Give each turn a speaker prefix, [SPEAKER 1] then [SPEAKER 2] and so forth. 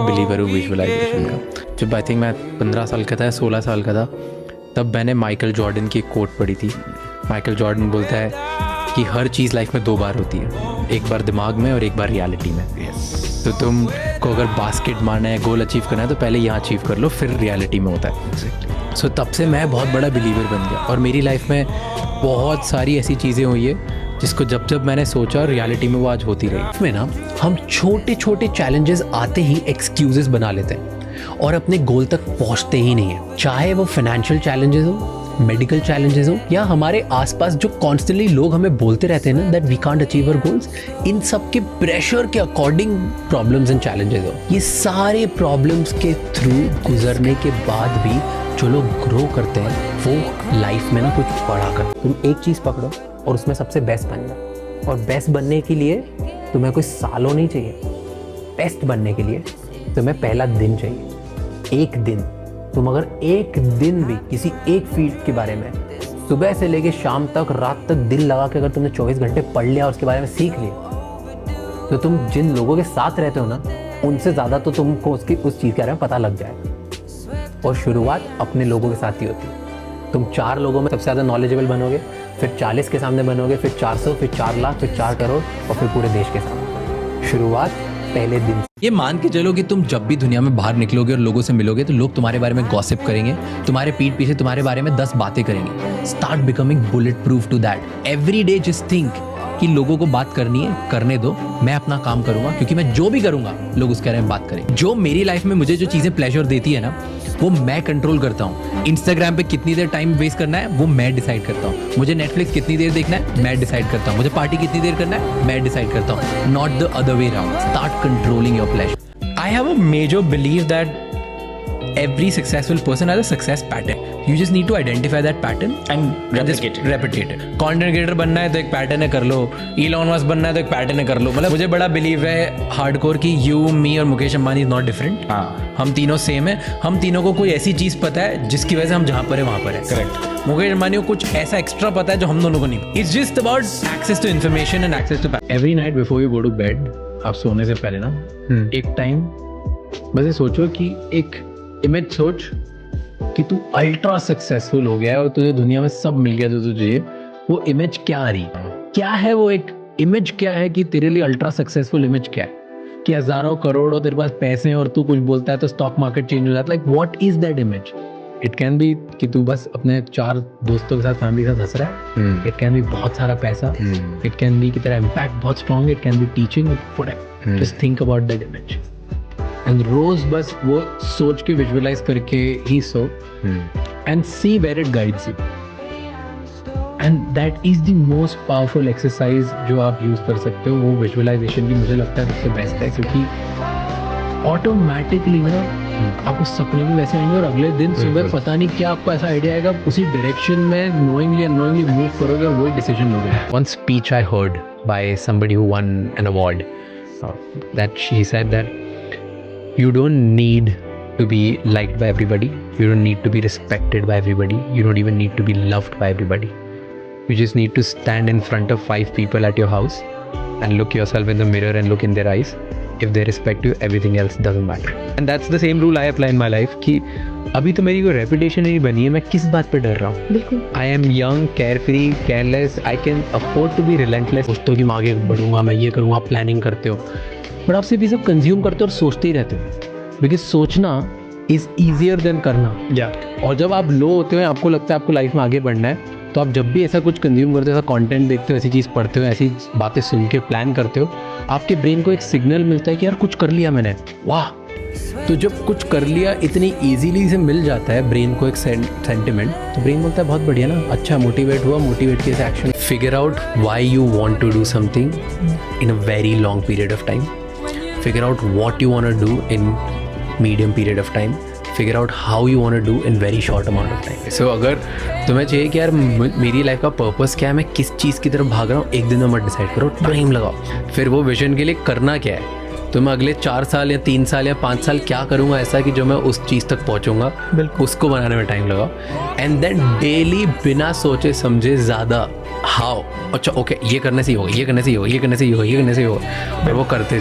[SPEAKER 1] Believer हूँ visualisation का। जब आई थिंक मैं 15 साल का था, 16 साल का था, तब मैंने माइकल जॉर्डन की एक कोट पढ़ी थी। माइकल जॉर्डन बोलता है कि हर चीज़ लाइफ में 2 बार होती है, एक बार दिमाग में और एक बार रियलिटी में। तो तुम को अगर बास्केट मारना है, गोल अचीव करना है, तो पहले यहाँ अचीव कर लो, फिर रियलिटी में होता है। सो तब से मैं बहुत बड़ा बिलीवर बन गया और मेरी लाइफ में बहुत सारी ऐसी चीज़ें हुई है जिसको जब जब मैंने सोचा, रियलिटी में वो आज होती रही।
[SPEAKER 2] में ना हम छोटे छोटे चैलेंजेस आते ही एक्सक्यूजेस बना लेते हैं और अपने गोल तक पहुंचते ही नहीं है। चाहे वो फाइनेंशियल चैलेंजेस हो, मेडिकल चैलेंजेस हो, या हमारे आसपास जो कॉन्स्टेंटली लोग हमें बोलते रहते हैं ना that we can't achieve our goals, इन सब के प्रेशर के अकॉर्डिंग प्रॉब्लम्स एंड चैलेंजेस हो। ये सारे प्रॉब्लम्स के थ्रू गुजरने के बाद भी जो लोग ग्रो करते हैं वो लाइफ में ना कुछ बड़ा करते। तुम एक चीज़ पकड़ो और उसमें सबसे बेस्ट बन जाओ। और बेस्ट बनने के लिए तुम्हें कोई सालों नहीं चाहिए। बेस्ट बनने के लिए तुम्हें पहला दिन चाहिए। एक दिन, तुम अगर एक दिन भी किसी एक फील्ड के बारे में सुबह से लेके शाम तक, रात तक दिल लगा के अगर तुमने 24 घंटे पढ़ लिया और उसके बारे में सीख लिया, तो तुम जिन लोगों के साथ रहते हो ना, उनसे ज़्यादा तो तुमको उस चीज़ के बारे में पता लग जाएगा। और शुरुआत अपने लोगों के साथ ही होती है। तुम 4 लोगों में सबसे ज़्यादा नॉलेजेबल बनोगे, फिर 40 के सामने बनोगे, फिर 400, फिर 4 लाख, फिर 4 करोड़ और फिर पूरे देश के सामने। शुरुआत पहले दिन।
[SPEAKER 1] ये मान के चलो कि तुम जब भी दुनिया में बाहर निकलोगे और लोगों से मिलोगे तो लोग तुम्हारे बारे में गॉसिप करेंगे, तुम्हारे पीठ पीछे तुम्हारे बारे में 10 बातें करेंगे। Start becoming bullet proof to that. Every day just think कि लोगों को बात करनी है, करने दो, मैं अपना काम करूंगा, क्योंकि मैं जो भी करूंगा लोग उसके बारे में बात करेंगे। जो मेरी लाइफ में मुझे जो चीज़ें प्लेजर देती है ना, वो मैं कंट्रोल करता हूँ। इंस्टाग्राम पे कितनी देर टाइम वेस्ट करना है वो मैं डिसाइड करता हूँ। मुझे नेटफ्लिक्स कितनी देर देखना है मैं डिसाइड करता हूँ। मुझे पार्टी कितनी देर करना है मैं डिसाइड करता हूँ, not the other way around. Start controlling your pleasure. I have a major believe that every successful person has a success pattern. You just need to identify that pattern and replicate it. Content creator बनना है तो एक pattern है, कर लो। Elon Musk बनना है तो एक पैटर्न है, कर लो। मतलब मुझे बड़ा बिलीव है हार्डकोर कि यू, मी और Mukesh Ambani is not different. हम तीनों सेम है। हम तीनों को कोई ऐसी चीज पता है जिसकी वजह से हम जहाँ पर है वहाँ पर है। करेक्ट। मुकेश अंबानी को कुछ ऐसा एक्स्ट्रा पता है जो हम दोनों को नहीं। It's just about access to information and access to. Every night before you go to bed, आप सोने से पहले ना एक टाइम बस ये सोचो कि एक इमेज सोच कि तू अल्ट्रा सक्सेसफुल हो गया है और तुझे दुनिया में सब मिल गया जो तुझे। वो इमेज क्या आ रही, क्या है वो एक इमेज, क्या है कि तेरे लिए अल्ट्रा सक्सेसफुल इमेज क्या है? कि हजारों करोड़ तेरे पास पैसे हैं और तू कुछ बोलता है तो स्टॉक मार्केट चेंज हो जाता है। Like what is that image? It can B कि तू बस अपने 4 दोस्तों के साथ, फैमिली के साथ हंस रहा है। इट कैन बी बहुत सारा पैसा। इट कैन बी कि तेरा इम्पैक्ट बहुत स्ट्रॉन्ग है। It can be teaching, whatever. Just think about that image and रोज बस वो सोच के विजुअलाइज करके ही so and see where it guides you. And that is the most powerful exercise जो आप यूज कर सकते हो। वो विजुअलाइजेशन की मुझे लगता है सबसे बेस्ट है, क्योंकि ऑटोमेटिकली ना आपको सपने भी वैसे आएंगे और अगले दिन सुबह पता नहीं क्या आपको ऐसा आइडिया आएगा, उसी डायरेक्शन में नोइंगली अननोइंगली मूव करोगे और वही डिसीजन लोगे। One speech I heard by somebody who one an award, that she said that you don't need to be liked by everybody, you don't need to be respected by everybody, you don't even need to be loved by everybody. You just need to stand in front of 5 people at your house and look yourself in the mirror and look in their eyes. If they respect you, everything else doesn't matter. And that's the same rule I apply in my life कि अभी तो मेरी कोई reputation नहीं बनी है, मैं किस बात पे डर रहा हूँ? बिल्कुल। I am young, carefree, careless, I can afford to be relentless. दोस्तों की आगे बढ़ूंगा, मैं ये करूँगा, आप प्लानिंग करते हो, बट आप सिर्फ ये सब कंज्यूम करते हो और सोचते ही रहते हो। बिकॉज सोचना इज ईजियर देन करना। और जब आप लो होते हो, आपको लगता है आपको लाइफ में आगे बढ़ना है, तो आप जब भी ऐसा कुछ कंज्यूम करते हो, ऐसा कंटेंट देखते हो, ऐसी चीज़ पढ़ते हो, ऐसी बातें सुन के प्लान करते हो, आपके ब्रेन को एक सिग्नल मिलता है कि यार कुछ कर लिया मैंने, वाह। तो जब कुछ कर लिया इतनी ईजीली से मिल जाता है ब्रेन को एक सेंटिमेंट, तो ब्रेन बोलता है बहुत बढ़िया ना, अच्छा मोटिवेट हुआ, मोटिवेट किया से action. Figure out why you want to do something in a very long period of time. Figure out what you want to do in medium period of time. Figure out how you want to do in very short amount of time. So अगर तुम्हें चाहिए कि यार मेरी life का purpose क्या है, मैं किस चीज़ की तरफ भाग रहा हूँ, एक दिन में मत डिसाइड करो, टाइम लगाओ। फिर वो विजन के लिए करना क्या है, तो मैं अगले 4 साल या 3 साल या 5 साल क्या करूँगा ऐसा कि जो मैं उस चीज़ तक पहुँचूँगा, उसको बनाने में टाइम लगाओ। एंड देन डेली बिना सोचे समझे ज़्यादा हाउ, अच्छा ओके ये करने से ही होगा, ये करने से ही होगा, ये करने से ही होगा, ये करने से ही होगा, और वो करते